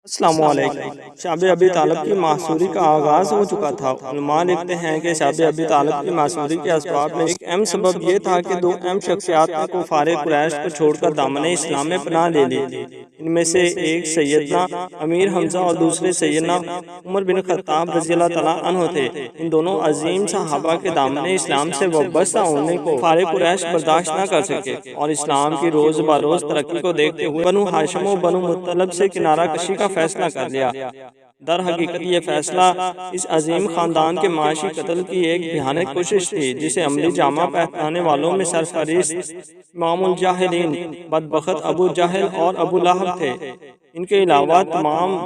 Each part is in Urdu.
السلام علیکم۔ شعب ابی طالب کی معصوری کا آغاز ہو چکا تھا۔ علماء لکھتے ہیں کہ شعب ابی طالب کی معصوری کے اسباب میں ایک اہم سبب یہ تھا کہ دو اہم شخصیات نے کفار قریش کو چھوڑ کر دامن اسلام میں پناہ لے لی۔ ان میں سے ایک سیدنا امیر حمزہ اور دوسرے سیدنا عمر بن خطاب رضی اللہ تعالیٰ عنہ تھے۔ ان دونوں عظیم صحابہ کے دامن اسلام سے وابستہ ہونے کو کفار قریش برداشت نہ کر سکے اور اسلام کی روز بروز ترقی کو دیکھتے ہوئے بنو ہاشم و بنو مطلب سے کنارہ کشی کا فیصلہ کر لیا۔ در حقیقت یہ فیصلہ اس عظیم خاندان کے معاشی قتل کی ایک بھیانک کوشش تھی جسے عملی جامہ پہنانے والوں میں سرفہرست امام الجاہلین بدبخت ابو جہل اور ابو لہب تھے۔ ان کے علاوہ تمام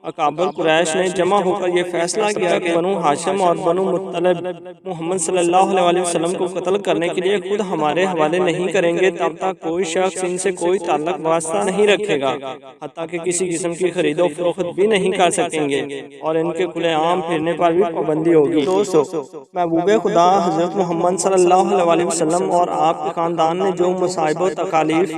اکابر قریش نے جمع ہو کر یہ فیصلہ کیا کہ بنو ہاشم اور بنو مطلب محمد صلی اللہ علیہ وسلم کو قتل کرنے کے لیے خود ہمارے حوالے نہیں کریں گے تب تک کوئی شخص ان سے کوئی تعلق واسطہ نہیں رکھے گا، حتیٰ کہ کسی قسم کی خرید و فروخت بھی نہیں کر سکیں گے اور ان کے کھلے عام پھرنے پر بھی پابندی ہوگی۔ دوستو، محبوب خدا حضرت محمد صلی اللہ علیہ وسلم اور آپ کے خاندان نے جو مصائب و تکالیف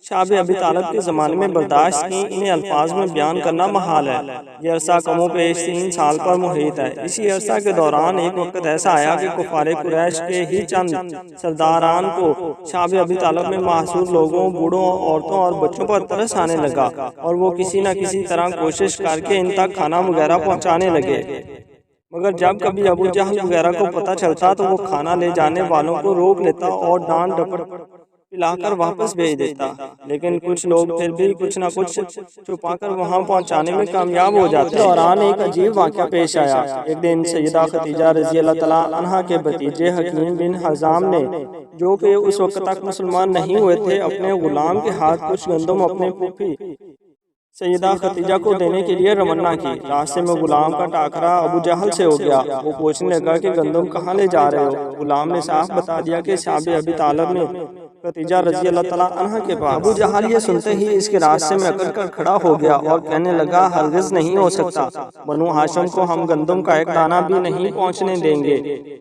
شعب ابی طالب کے زمانے میں برداشت کی، انہیں الفاظ میں بیان کرنا محال ہے۔ یہ عرصہ کم و بیش 3 سال پر محیط ہے۔ اسی عرصہ کے دوران ایک وقت ایسا آیا کہ کفار قریش کے ہی چند سرداران کو شعب ابی طالب میں محصور لوگوں، بوڑھوں، عورتوں اور بچوں پر ترس آنے لگا اور وہ کسی نہ کسی طرح کوشش کر کے ان تک کھانا وغیرہ پہنچانے لگے۔ مگر جب کبھی ابو جہل وغیرہ کو پتہ چلتا تو وہ کھانا لے جانے والوں کو روک لیتا اور ڈانٹ ڈپٹ پلا کر واپس بھیج دیتا، لیکن کچھ لوگ پھر بھی کچھ نہ کچھ چھپا کر وہاں پہنچانے میں کامیاب ہو جاتے۔ اس دوران ایک عجیب واقعہ پیش آیا۔ ایک دن سیدہ خدیجہ رضی اللہ تعالیٰ عنہا کے بھتیجے حکیم بن حزام نے، جو کہ اس وقت تک مسلمان نہیں ہوئے تھے، اپنے غلام کے ہاتھ کچھ گندم اپنے پھوپھی سیدہ خدیجہ کو دینے کے لیے روانہ کی۔ راستے میں غلام کا ٹاکرا ابو جہل سے ہو گیا۔ وہ پوچھنے لگا کہ گندم کہاں لے جا رہے ہو؟ غلام نے صاف بتا دیا کہ شعب ابی طالب نے خدیجہ رضی اللہ تعالیٰ عنہ کے پاس۔ ابو جہل یہ سنتے ہی اس کے راستے میں اکڑ کر کھڑا ہو گیا اور کہنے لگا، ہرگز نہیں ہو سکتا، بنو ہاشم کو ہم گندم کا ایک دانہ بھی نہیں پہنچنے دیں گے۔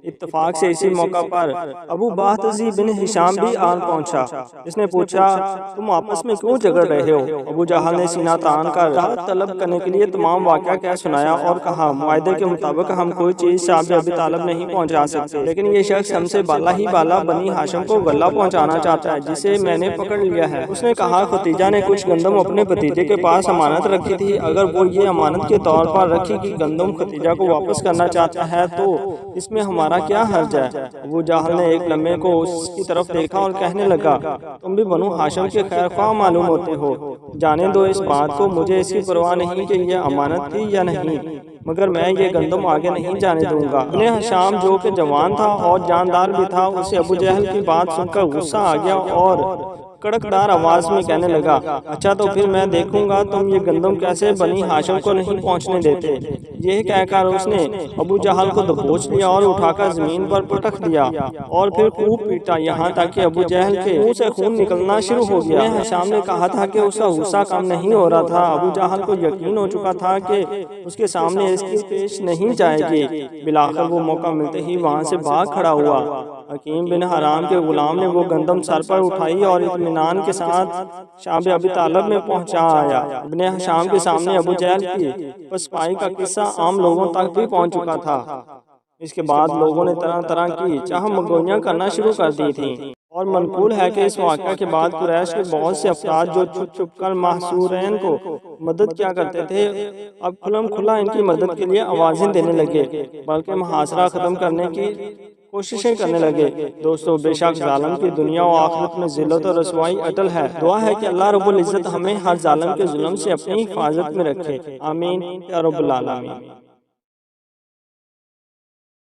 اتفاق سے اسی موقع پر ابو بختیجی بن ہشام بھی آن پہنچا۔ اس نے پوچھا، تم آپس میں کیوں جھگڑ رہے ہو؟ ابو جہل نے سینہ تان کر راحت طلب کرنے کے لیے تمام واقعہ کیا سنایا اور کہا، معاہدے کے مطابق ہم کوئی چیز شعب ابی طالب نہیں پہنچا سکتے، لیکن یہ شخص ہم سے بالا ہی بالا بنی ہاشم کو غلہ پہنچانا چاہتا ہے جسے میں نے پکڑ لیا ہے۔ اس نے کہا، خدیجہ نے کچھ گندم اپنے بھتیجے کے پاس امانت رکھی تھی، اگر وہ یہ امانت کے طور پر رکھی کہ گندم خدیجہ کو واپس کرنا چاہتا ہے تو اس میں ہمارا کیا حرج ہے؟ ابو جہل نے ایک لمحے کو اس کی طرف دیکھا اور کہنے لگا، تم بھی بنو ہاشم کے خیر خواہ معلوم ہوتے ہو، جانے دو اس بات کو، مجھے اس کی پرواہ نہیں کہ یہ امانت تھی یا نہیں، مگر میں یہ گندم آگے نہیں جانے دوں گا۔ ابن ہشام جو کہ جوان تھا اور جاندار بھی تھا، اسے ابو جہل کی بات سن کر غصہ آ گیا اور کڑکدار آواز میں کہنے لگا، اچھا تو پھر میں دیکھوں گا تم یہ گندم کیسے بنی ہاشم کو نہیں پہنچنے دیتے۔ یہ کہہ کر اس نے ابو جہل کو دبوچ لیا اور اٹھا کر زمین پر پٹک دیا اور پھر خوب پیٹا، یہاں تک کہ ابو جہل کے منہ سے خون نکلنا شروع ہو گیا۔ ابن ہشام نے کہا تھا کہ اس کا غصہ کم نہیں ہو رہا تھا۔ ابو جہل کو یقین ہو چکا تھا کہ اس کے سامنے اس کی پیش نہیں جائے گی۔ بالآخر وہ موقع ملتے ہی وہاں سے بھاگ کھڑا ہوا۔ حکیم بن حرام کے غلام نے وہ گندم سر پر اٹھائی اور اطمینان کے ساتھ شعب ابی طالب میں پہنچا آیا۔ ابن ہشام کے سامنے ابو جہل کی پسپائی کا قصہ عام لوگوں تک بھی پہنچ چکا تھا۔ اس کے بعد لوگوں نے طرح طرح کی چاہ مگوئیاں کرنا شروع کر دی تھیں، اور منقول ہے کہ اس واقعہ کے بعد قریش کے بہت سے افراد جو چھپ چھپ کر محصورین کو مدد کیا کرتے تھے، اب کھلم کھلا ان کی مدد کے لیے آوازیں دینے لگے، بلکہ محاصرہ ختم کرنے کی کوششیں کرنے لگے۔ دوستو، بے شک ظالم کی دنیا و آخرت میں ذلت و رسوائی اٹل ہے۔ دعا ہے کہ اللہ رب العزت ہمیں ہر ظالم کے ظلم سے اپنی حفاظت میں رکھے، آمین یا رب العالمین۔